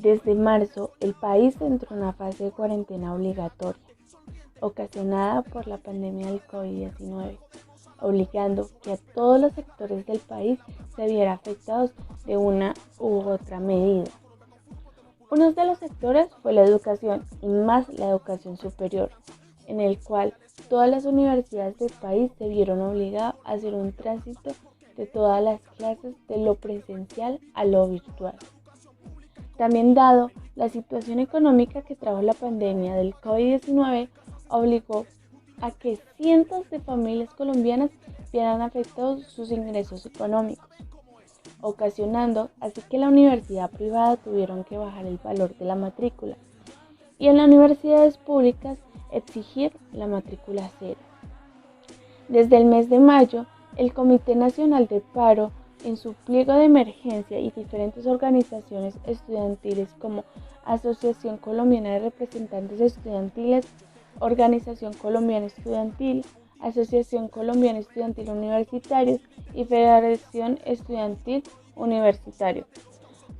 Desde marzo, el país entró en una fase de cuarentena obligatoria, ocasionada por la pandemia del COVID-19, obligando que a todos los sectores del país se vieran afectados de una u otra medida. Uno de los sectores fue la educación y más la educación superior, en el cual todas las universidades del país se vieron obligadas a hacer un tránsito de todas las clases de lo presencial a lo virtual. También dado la situación económica que trajo la pandemia del COVID-19, obligó a que cientos de familias colombianas vieran afectados sus ingresos económicos, ocasionando así que la universidad privada tuvieron que bajar el valor de la matrícula y en las universidades públicas exigir la matrícula cero. Desde el mes de mayo, el Comité Nacional de Paro, en su pliego de emergencia, y diferentes organizaciones estudiantiles como Asociación Colombiana de Representantes Estudiantiles, Organización Colombiana Estudiantil, Asociación Colombiana Estudiantil Universitarios y Federación Estudiantil Universitario,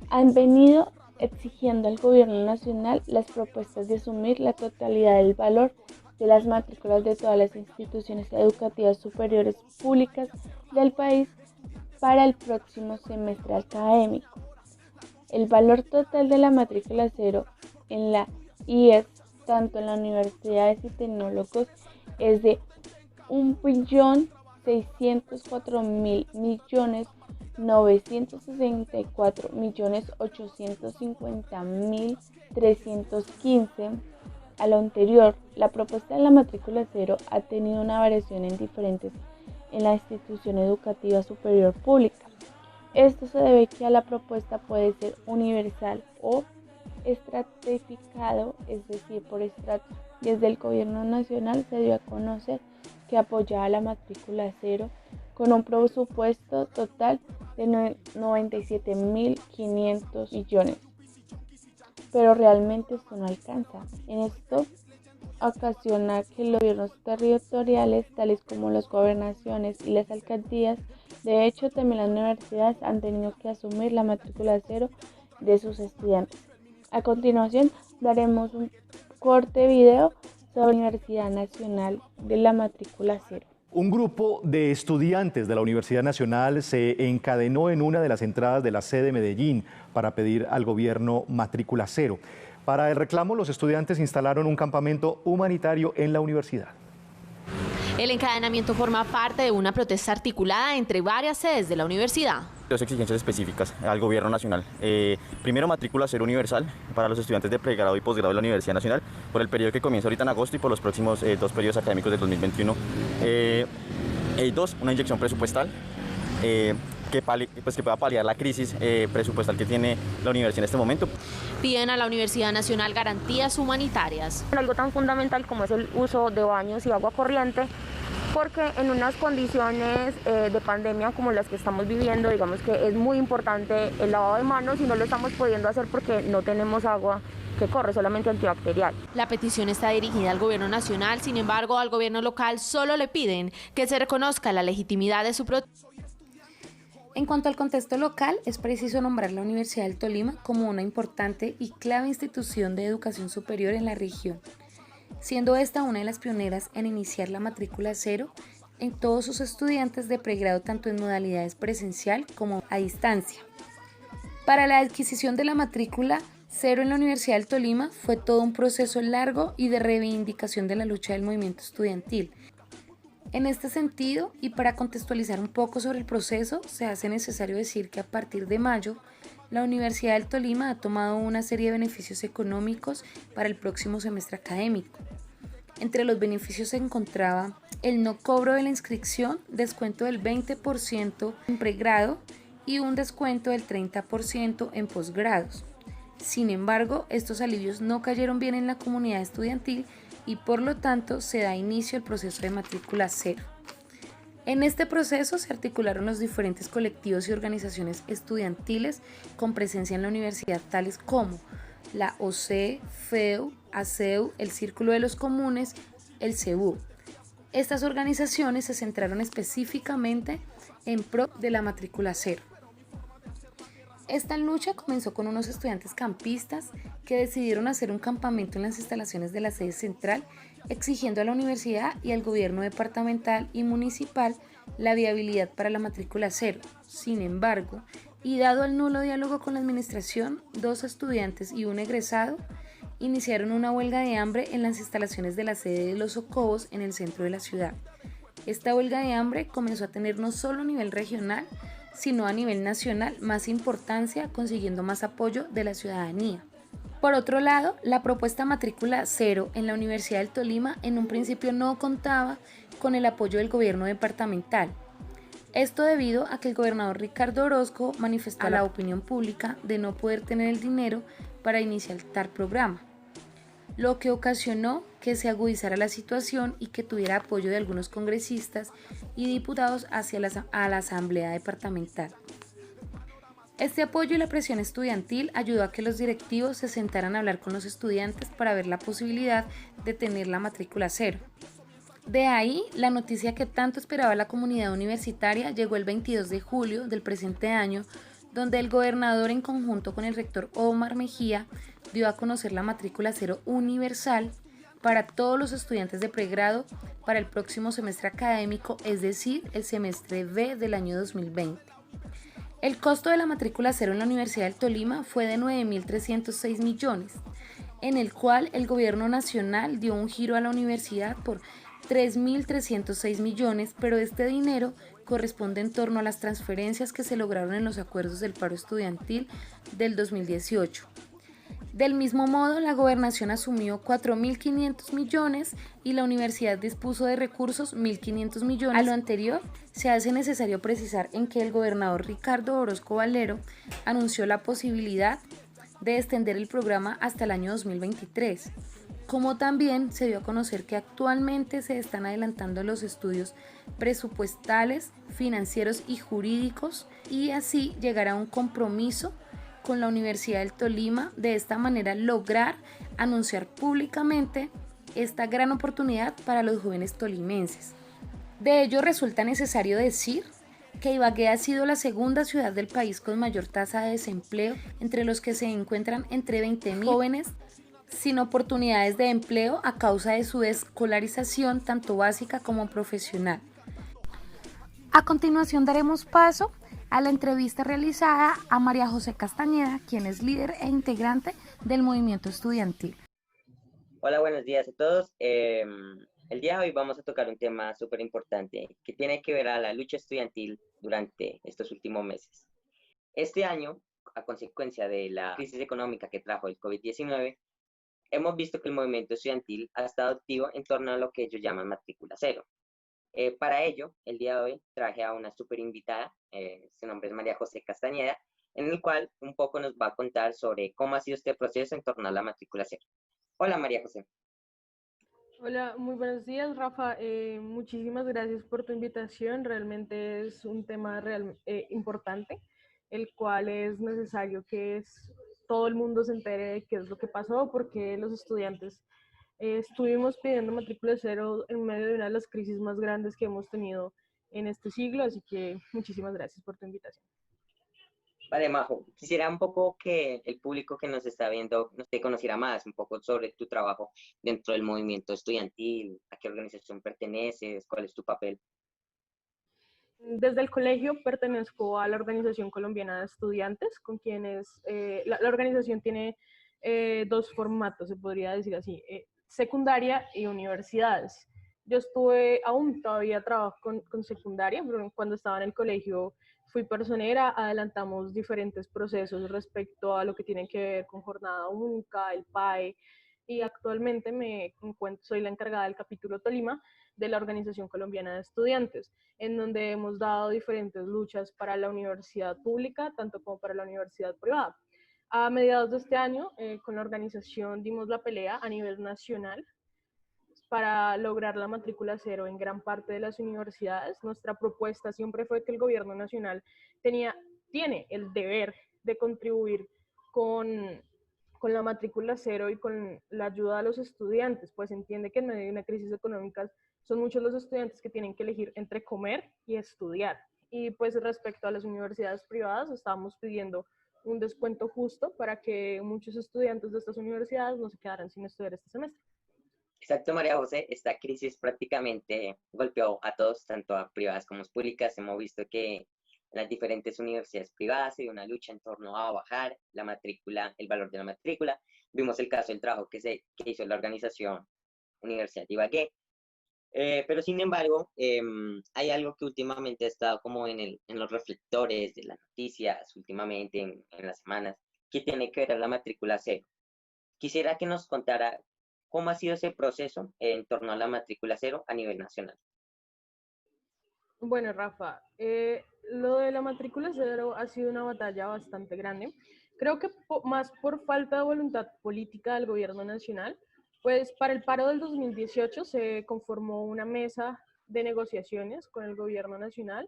han venido exigiendo al gobierno nacional las propuestas de asumir la totalidad del valor de las matrículas de todas las instituciones educativas superiores públicas del país para el próximo semestre académico. El valor total de la matrícula cero en la IES, tanto en las universidades y tecnólogos, es de 1.964.850.315. A lo anterior, la propuesta de la matrícula cero ha tenido una variación en la institución educativa superior pública. Esto se debe que a la propuesta puede ser universal o estratificado, es decir, por estratos. Desde el gobierno nacional se dio a conocer que apoyaba la matrícula cero con un presupuesto total de 97.500 millones. Pero realmente esto no alcanza. En esto ocasiona que los gobiernos territoriales, tales como las gobernaciones y las alcaldías, de hecho también las universidades, han tenido que asumir la matrícula cero de sus estudiantes. A continuación daremos un corte video sobre la Universidad Nacional de la matrícula cero. Un grupo de estudiantes de la Universidad Nacional se encadenó en una de las entradas de la sede de Medellín para pedir al gobierno matrícula cero. Para el reclamo, los estudiantes instalaron un campamento humanitario en la universidad. El encadenamiento forma parte de una protesta articulada entre varias sedes de la universidad. Dos exigencias específicas al gobierno nacional. Primero, matrícula cero universal para los estudiantes de pregrado y posgrado de la Universidad Nacional por el periodo que comienza ahorita en agosto y por los próximos 2 periodos académicos del 2021. Dos, una inyección presupuestal que pueda paliar la crisis presupuestal que tiene la universidad en este momento. Piden a la Universidad Nacional garantías humanitarias. Algo tan fundamental como es el uso de baños y agua corriente, porque en unas condiciones de pandemia como las que estamos viviendo, digamos que es muy importante el lavado de manos y no lo estamos pudiendo hacer porque no tenemos agua que corre, solamente antibacterial. La petición está dirigida al gobierno nacional, sin embargo, al gobierno local solo le piden que se reconozca la legitimidad de su protesta. En cuanto al contexto local, es preciso nombrar la Universidad del Tolima como una importante y clave institución de educación superior en la región, siendo esta una de las pioneras en iniciar la matrícula cero en todos sus estudiantes de pregrado, tanto en modalidades presencial como a distancia. Para la adquisición de la matrícula cero en la Universidad del Tolima fue todo un proceso largo y de reivindicación de la lucha del movimiento estudiantil. En este sentido, y para contextualizar un poco sobre el proceso, se hace necesario decir que a partir de mayo, la Universidad del Tolima ha tomado una serie de beneficios económicos para el próximo semestre académico. Entre los beneficios se encontraba el no cobro de la inscripción, descuento del 20% en pregrado y un descuento del 30% en posgrados. Sin embargo, estos alivios no cayeron bien en la comunidad estudiantil y por lo tanto se da inicio al proceso de matrícula cero. En este proceso se articularon los diferentes colectivos y organizaciones estudiantiles con presencia en la universidad, tales como la OC, FEU, ASEU, el Círculo de los Comunes, el CEBU. Estas organizaciones se centraron específicamente en pro de la matrícula cero. Esta lucha comenzó con unos estudiantes campistas que decidieron hacer un campamento en las instalaciones de la sede central, exigiendo a la universidad y al gobierno departamental y municipal la viabilidad para la matrícula cero. Sin embargo, y dado el nulo diálogo con la administración, 2 estudiantes y un egresado iniciaron una huelga de hambre en las instalaciones de la sede de Los Socobos en el centro de la ciudad. Esta huelga de hambre comenzó a tener no solo a nivel regional, sino a nivel nacional más importancia, consiguiendo más apoyo de la ciudadanía. Por otro lado, la propuesta matrícula cero en la Universidad del Tolima en un principio no contaba con el apoyo del gobierno departamental. Esto debido a que el gobernador Ricardo Orozco manifestó a la opinión pública de no poder tener el dinero para iniciar tal programa, lo que ocasionó que se agudizara la situación y que tuviera apoyo de algunos congresistas y diputados a la Asamblea Departamental. Este apoyo y la presión estudiantil ayudó a que los directivos se sentaran a hablar con los estudiantes para ver la posibilidad de tener la matrícula cero. De ahí, la noticia que tanto esperaba la comunidad universitaria llegó el 22 de julio del presente año, donde el gobernador en conjunto con el rector Omar Mejía dio a conocer la matrícula cero universal para todos los estudiantes de pregrado para el próximo semestre académico, es decir, el semestre B del año 2020. El costo de la matrícula cero en la Universidad del Tolima fue de 9.306 millones, en el cual el gobierno nacional dio un giro a la universidad por 3.306 millones, pero este dinero corresponde en torno a las transferencias que se lograron en los acuerdos del paro estudiantil del 2018. Del mismo modo, la gobernación asumió 4.500 millones y la universidad dispuso de recursos 1.500 millones. A lo anterior, se hace necesario precisar en que el gobernador Ricardo Orozco Valero anunció la posibilidad de extender el programa hasta el año 2023. Como también se dio a conocer que actualmente se están adelantando los estudios presupuestales, financieros y jurídicos y así llegar a un compromiso con la Universidad del Tolima, de esta manera lograr anunciar públicamente esta gran oportunidad para los jóvenes tolimenses. De ello resulta necesario decir que Ibagué ha sido la segunda ciudad del país con mayor tasa de desempleo, entre los que se encuentran entre 20.000 jóvenes sin oportunidades de empleo a causa de su escolarización tanto básica como profesional. A continuación daremos paso a la entrevista realizada a María José Castañeda, quien es líder e integrante del movimiento estudiantil. Hola, buenos días a todos. El día de hoy vamos a tocar un tema súper importante que tiene que ver a la lucha estudiantil durante estos últimos meses. Este año, a consecuencia de la crisis económica que trajo el COVID-19, hemos visto que el movimiento estudiantil ha estado activo en torno a lo que ellos llaman matrícula cero. Para ello, el día de hoy traje a una súper invitada, su nombre es María José Castañeda, en el cual un poco nos va a contar sobre cómo ha sido este proceso en torno a la matrícula cero. Hola María José. Hola, muy buenos días Rafa, muchísimas gracias por tu invitación, realmente es un tema importante, el cual es necesario que todo el mundo se entere de qué es lo que pasó, porque los estudiantes estuvimos pidiendo matrícula cero en medio de una de las crisis más grandes que hemos tenido en este siglo, así que muchísimas gracias por tu invitación. Vale, Majo, quisiera un poco que el público que nos está viendo te conociera más, un poco sobre tu trabajo dentro del movimiento estudiantil, a qué organización perteneces, cuál es tu papel. Desde el colegio pertenezco a la Organización Colombiana de Estudiantes, con quienes la organización tiene 2 formatos, se podría decir así, secundaria y universidades. Yo aún todavía trabajo con secundaria, pero cuando estaba en el colegio fui personera, adelantamos diferentes procesos respecto a lo que tiene que ver con jornada única, el PAE, y actualmente soy la encargada del capítulo Tolima de la Organización Colombiana de Estudiantes, en donde hemos dado diferentes luchas para la universidad pública, tanto como para la universidad privada. A mediados de este año, con la organización dimos la pelea a nivel nacional para lograr la matrícula cero en gran parte de las universidades. Nuestra propuesta siempre fue que el gobierno nacional tiene el deber de contribuir con, con la matrícula cero y con la ayuda a los estudiantes, pues entiende que en medio de una crisis económica son muchos los estudiantes que tienen que elegir entre comer y estudiar. Y pues respecto a las universidades privadas, estábamos pidiendo un descuento justo para que muchos estudiantes de estas universidades no se quedaran sin estudiar este semestre. Exacto, María José, esta crisis prácticamente golpeó a todos, tanto a privadas como públicas. Hemos visto que en las diferentes universidades privadas hay una lucha en torno a bajar la matrícula, el valor de la matrícula. Vimos el caso del trabajo que hizo la organización Universidad de Ibagué. Pero sin embargo, hay algo que últimamente ha estado como en los reflectores de las noticias, últimamente en las semanas, que tiene que ver a la matrícula cero. Quisiera que nos contara cómo ha sido ese proceso en torno a la matrícula cero a nivel nacional. Bueno, Rafa, lo de la matrícula cero ha sido una batalla bastante grande. Creo que más por falta de voluntad política del gobierno nacional, pues para el paro del 2018 se conformó una mesa de negociaciones con el gobierno nacional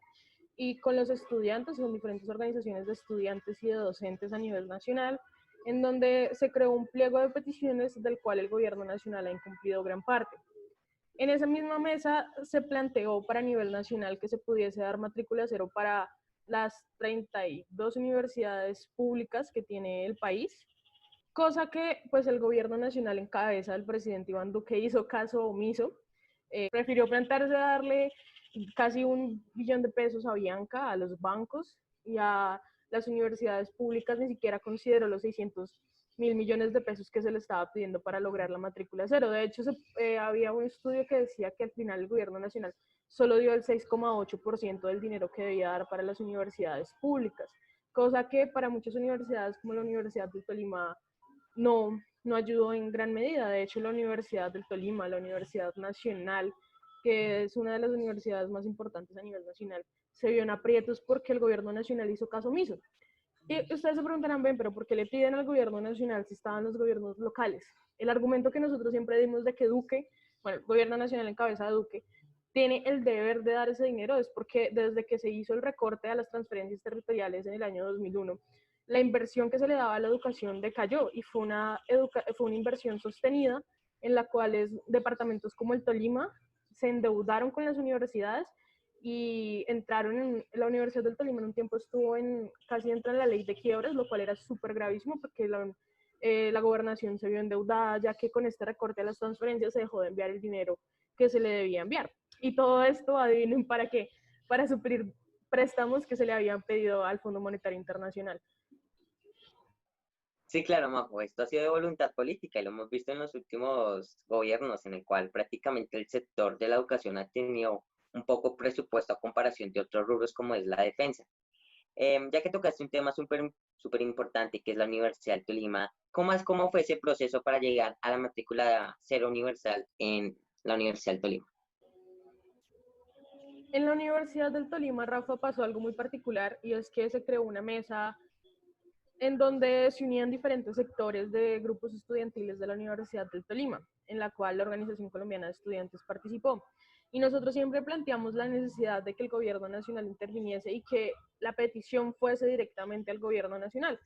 y con los estudiantes, con diferentes organizaciones de estudiantes y de docentes a nivel nacional, en donde se creó un pliego de peticiones del cual el gobierno nacional ha incumplido gran parte. En esa misma mesa se planteó para nivel nacional que se pudiese dar matrícula cero para las 32 universidades públicas que tiene el país, cosa que pues el gobierno nacional en cabeza del presidente Iván Duque hizo caso omiso. Prefirió plantearse a darle casi 1 billón de pesos a Bianca, a los bancos y a las universidades públicas, ni siquiera consideró los 600.000 millones de pesos que se le estaba pidiendo para lograr la matrícula cero. De hecho, había un estudio que decía que al final el gobierno nacional solo dio el 6,8% del dinero que debía dar para las universidades públicas, cosa que para muchas universidades como la Universidad del Tolima no ayudó en gran medida. De hecho, la Universidad del Tolima, la Universidad Nacional, que es una de las universidades más importantes a nivel nacional, se vio en aprietos porque el gobierno nacional hizo caso omiso. Y ustedes se preguntarán, ven, pero ¿por qué le piden al gobierno nacional si estaban los gobiernos locales? El argumento que nosotros siempre dimos de que Duque, bueno, el gobierno nacional en cabeza de Duque, tiene el deber de dar ese dinero es porque desde que se hizo el recorte a las transferencias territoriales en el año 2001, la inversión que se le daba a la educación decayó y fue una inversión sostenida en la cual departamentos como el Tolima se endeudaron con las universidades y entraron en la Universidad del Tolima en un tiempo casi entra en la ley de quiebres, lo cual era súper gravísimo porque la gobernación se vio endeudada, ya que con este recorte a las transferencias se dejó de enviar el dinero que se le debía enviar. Y todo esto, adivinen para qué, para suplir préstamos que se le habían pedido al Fondo Monetario Internacional. Sí, claro, Majo, esto ha sido de voluntad política y lo hemos visto en los últimos gobiernos en el cual prácticamente el sector de la educación ha tenido un poco presupuesto a comparación de otros rubros como es la defensa. Ya que tocaste un tema súper importante que es la Universidad del Tolima, ¿cómo fue ese proceso para llegar a la matrícula cero universal en la Universidad del Tolima? En la Universidad del Tolima, Rafa, pasó algo muy particular y es que se creó una mesa en donde se unían diferentes sectores de grupos estudiantiles de la Universidad del Tolima, en la cual la Organización Colombiana de Estudiantes participó. Y nosotros siempre planteamos la necesidad de que el gobierno nacional interviniese y que la petición fuese directamente al gobierno nacional.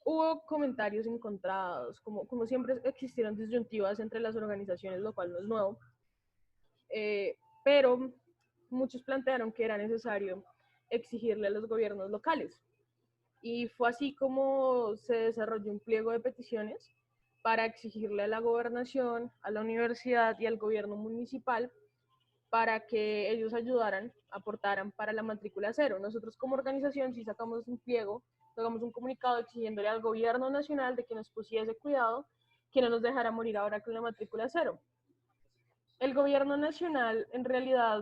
Hubo comentarios encontrados, como siempre existieron disyuntivas entre las organizaciones, lo cual no es nuevo, pero muchos plantearon que era necesario exigirle a los gobiernos locales. Y fue así como se desarrolló un pliego de peticiones para exigirle a la gobernación, a la universidad y al gobierno municipal para que ellos ayudaran, aportaran para la matrícula cero. Nosotros como organización sí sacamos un pliego, sacamos un comunicado exigiéndole al gobierno nacional de que nos pusiese cuidado, que no nos dejara morir ahora con la matrícula cero. El gobierno nacional en realidad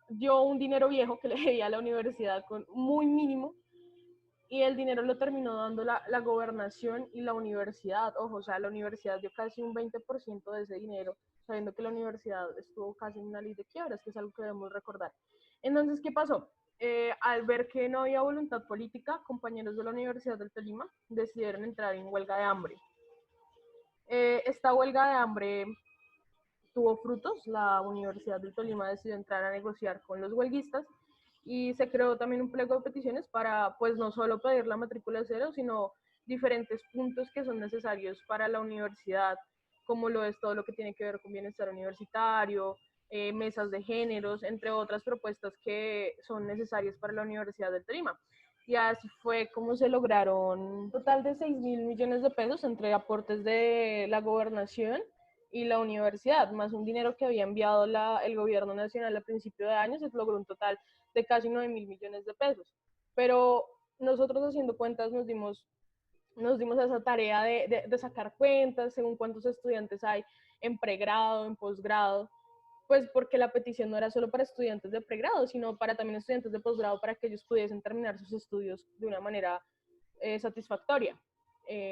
dio un dinero viejo que le debía a la universidad con muy mínimo, y el dinero lo terminó dando la gobernación y la universidad. Ojo, o sea, la universidad dio casi un 20% de ese dinero, sabiendo que la universidad estuvo casi en una ley de quiebras, que es algo que debemos recordar. Entonces, ¿qué pasó? Al ver que no había voluntad política, compañeros de la Universidad del Tolima decidieron entrar en huelga de hambre. Esta huelga de hambre tuvo frutos. La Universidad del Tolima decidió entrar a negociar con los huelguistas y se creó también un pliego de peticiones para, pues, no solo pedir la matrícula cero, sino diferentes puntos que son necesarios para la universidad, como lo es todo lo que tiene que ver con bienestar universitario, mesas de géneros, entre otras propuestas que son necesarias para la Universidad del Tolima. Y así fue como se lograron un total de 6.000 millones de pesos entre aportes de la gobernación y la universidad, más un dinero que había enviado el gobierno nacional a principio de año. Se logró un total de casi 9.000 millones de pesos. Pero nosotros, haciendo cuentas, nos dimos a esa tarea de sacar cuentas según cuántos estudiantes hay en pregrado, en posgrado, pues porque la petición no era solo para estudiantes de pregrado, sino para también estudiantes de posgrado, para que ellos pudiesen terminar sus estudios de una manera satisfactoria,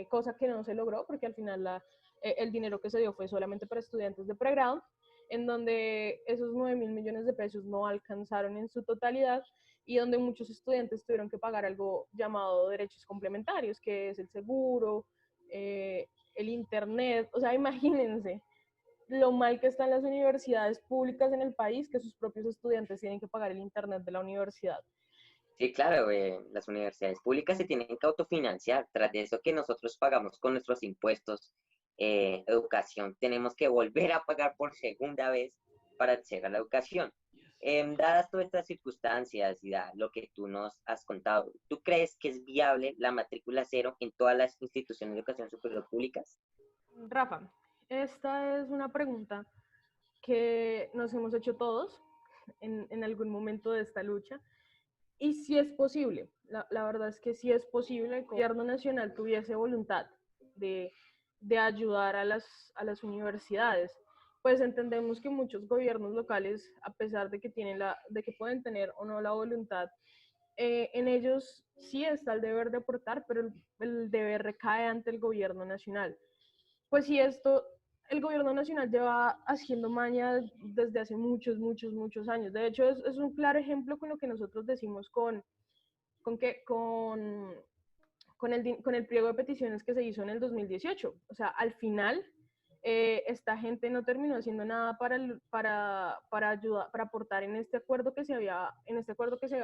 cosa que no se logró porque al final el dinero que se dio fue solamente para estudiantes de pregrado, en donde esos 9.000 millones de pesos no alcanzaron en su totalidad y donde muchos estudiantes tuvieron que pagar algo llamado derechos complementarios, que es el seguro, el internet. O sea, imagínense lo mal que están las universidades públicas en el país, que sus propios estudiantes tienen que pagar el internet de la universidad. Sí, claro, las universidades públicas se tienen que autofinanciar. Tras de eso que nosotros pagamos con nuestros impuestos, educación, tenemos que volver a pagar por segunda vez para acceder a la educación. Dadas todas estas circunstancias y lo que tú nos has contado, ¿tú crees que es viable la matrícula cero en todas las instituciones de educación superior públicas? Rafa, esta es una pregunta que nos hemos hecho todos en algún momento de esta lucha. Y sí es posible, la verdad es que sí es posible que el gobierno nacional tuviese voluntad de ayudar a las universidades. Pues entendemos que muchos gobiernos locales, a pesar de que, de que pueden tener o no la voluntad, en ellos sí está el deber de aportar, pero el deber recae ante el gobierno nacional. Pues sí, el gobierno nacional lleva haciendo maña desde hace muchos, muchos, muchos años. De hecho, es un claro ejemplo con lo que nosotros decimos con, que, con el pliego de peticiones que se hizo en el 2018. O sea, al final, esta gente no terminó haciendo nada para ayudar, para aportar en este acuerdo que se había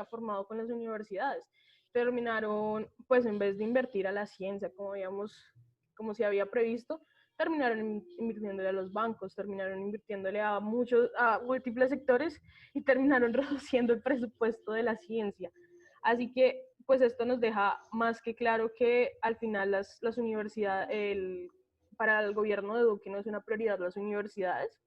formado con las universidades. Terminaron, pues en vez de invertir a la ciencia como se había previsto, terminaron invirtiéndole a los bancos, terminaron invirtiéndole a múltiples sectores y terminaron reduciendo el presupuesto de la ciencia. Así que, pues esto nos deja más que claro que al final las universidades, para el gobierno de Duque no es una prioridad las universidades.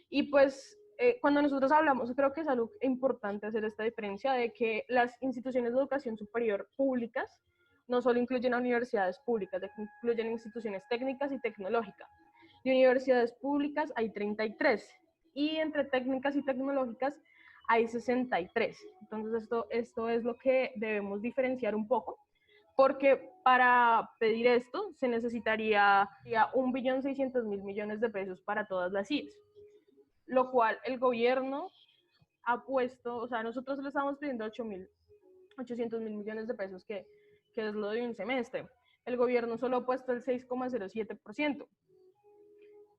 Y pues cuando nosotros hablamos, creo que es algo importante hacer esta diferencia de que las instituciones de educación superior públicas no solo incluyen a universidades públicas, incluyen instituciones técnicas y tecnológicas. De universidades públicas hay 33 y entre técnicas y tecnológicas hay 63. Entonces esto es lo que debemos diferenciar un poco, porque para pedir esto se necesitaría 1.600.000 millones de pesos para todas las IES, lo cual el gobierno ha puesto, o sea, nosotros le estamos pidiendo 800.000 millones de pesos, que es lo de un semestre. El gobierno solo ha puesto el 6,07%.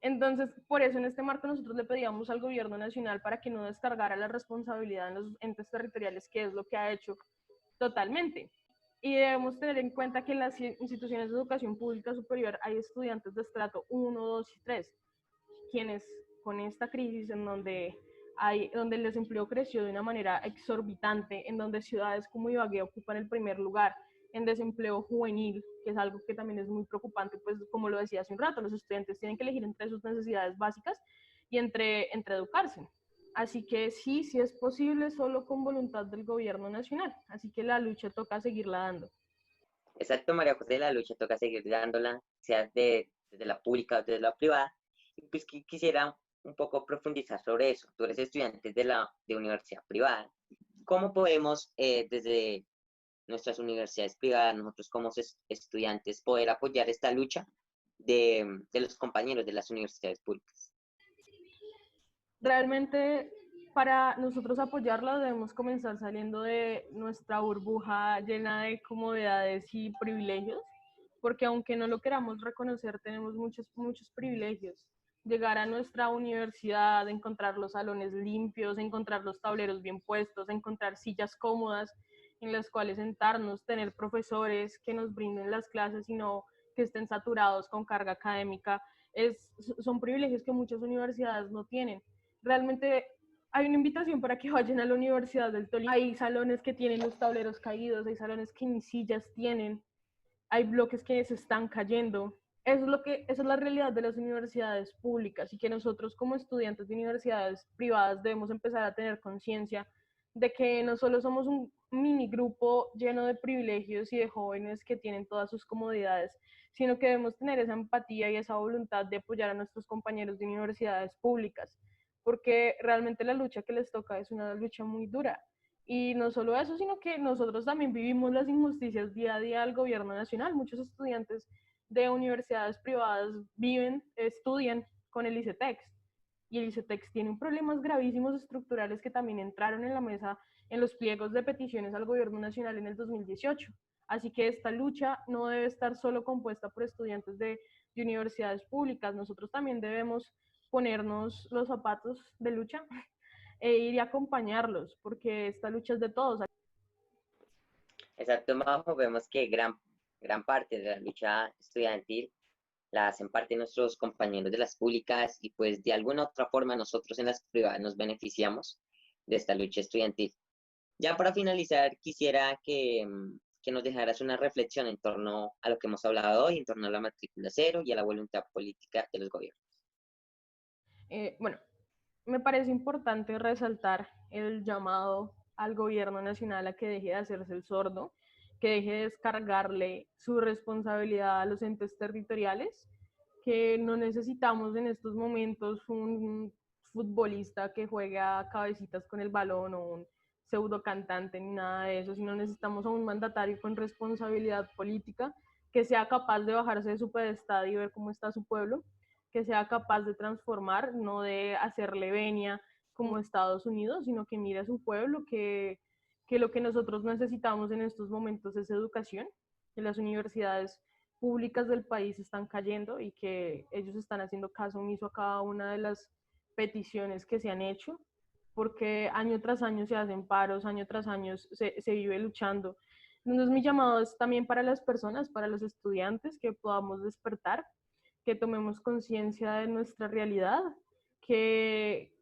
Entonces, por eso en este marco nosotros le pedíamos al gobierno nacional para que no descargara la responsabilidad en los entes territoriales, que es lo que ha hecho totalmente. Y debemos tener en cuenta que en las instituciones de educación pública superior hay estudiantes de estrato 1, 2 y 3, quienes con esta crisis en donde el desempleo creció de una manera exorbitante, en donde ciudades como Ibagué ocupan el primer lugar en desempleo juvenil, que es algo que también es muy preocupante, pues como lo decía hace un rato, los estudiantes tienen que elegir entre sus necesidades básicas y entre educarse. Así que sí es posible, solo con voluntad del gobierno nacional. Así que la lucha toca seguirla dando. Exacto, María José, la lucha toca seguir dándola, sea desde la pública o desde la privada. Y pues quisiera un poco profundizar sobre eso. Tú eres estudiante de universidad privada. ¿Cómo podemos, desde nuestras universidades privadas, nosotros como estudiantes, poder apoyar esta lucha de los compañeros de las universidades públicas? Realmente, para nosotros apoyarla debemos comenzar saliendo de nuestra burbuja llena de comodidades y privilegios, porque aunque no lo queramos reconocer, tenemos muchos privilegios. llegar a nuestra universidad, encontrar los salones limpios, encontrar los tableros bien puestos, encontrar sillas cómodas en las cuales sentarnos, tener profesores que nos brinden las clases y no que estén saturados con carga académica, son privilegios que muchas universidades no tienen. Realmente hay una invitación para que vayan a la Universidad del Tolima. Hay salones que tienen los tableros caídos, hay salones que ni sillas tienen, hay bloques que se están cayendo. Esa es la realidad de las universidades públicas y que nosotros como estudiantes de universidades privadas debemos empezar a tener conciencia de que no solo somos un mini grupo lleno de privilegios y de jóvenes que tienen todas sus comodidades, sino que debemos tener esa empatía y esa voluntad de apoyar a nuestros compañeros de universidades públicas, porque realmente la lucha que les toca es una lucha muy dura. Y no solo eso, sino que nosotros también vivimos las injusticias día a día del gobierno nacional. Muchos estudiantes de universidades privadas estudian con el ICETEX. Y el ICETEX tiene problemas gravísimos estructurales que también entraron en la mesa en los pliegos de peticiones al gobierno nacional en el 2018. Así que esta lucha no debe estar solo compuesta por estudiantes de universidades públicas. Nosotros también debemos ponernos los zapatos de lucha e ir y acompañarlos, porque esta lucha es de todos. Exacto, Majo, vemos que gran parte de la lucha estudiantil la hacen parte nuestros compañeros de las públicas y pues de alguna otra forma nosotros en las privadas nos beneficiamos de esta lucha estudiantil. Ya para finalizar, quisiera que nos dejaras una reflexión en torno a lo que hemos hablado hoy, en torno a la matrícula cero y a la voluntad política de los gobiernos. Bueno, me parece importante resaltar el llamado al gobierno nacional a que deje de hacerse el sordo, que deje de descargarle su responsabilidad a los entes territoriales, que no necesitamos en estos momentos un futbolista que juegue a cabecitas con el balón o un pseudo cantante ni nada de eso, sino necesitamos a un mandatario con responsabilidad política que sea capaz de bajarse de su pedestal y ver cómo está su pueblo, que sea capaz de transformar, no de hacerle venia como Estados Unidos, sino que mire a su pueblo, que lo que nosotros necesitamos en estos momentos es educación, que las universidades públicas del país están cayendo y que ellos están haciendo caso omiso a cada una de las peticiones que se han hecho, porque año tras año se hacen paros, año tras año se vive luchando. Entonces mi llamado es también para las personas, para los estudiantes, que podamos despertar, que tomemos conciencia de nuestra realidad, que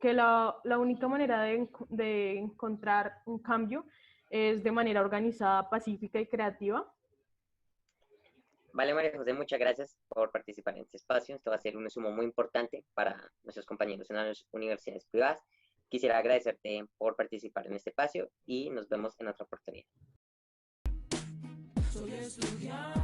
la única manera de encontrar un cambio es de manera organizada, pacífica y creativa. Vale, María José, muchas gracias por participar en este espacio. Esto va a ser un insumo muy importante para nuestros compañeros en las universidades privadas. Quisiera agradecerte por participar en este espacio y nos vemos en otra oportunidad. Soy estudiante.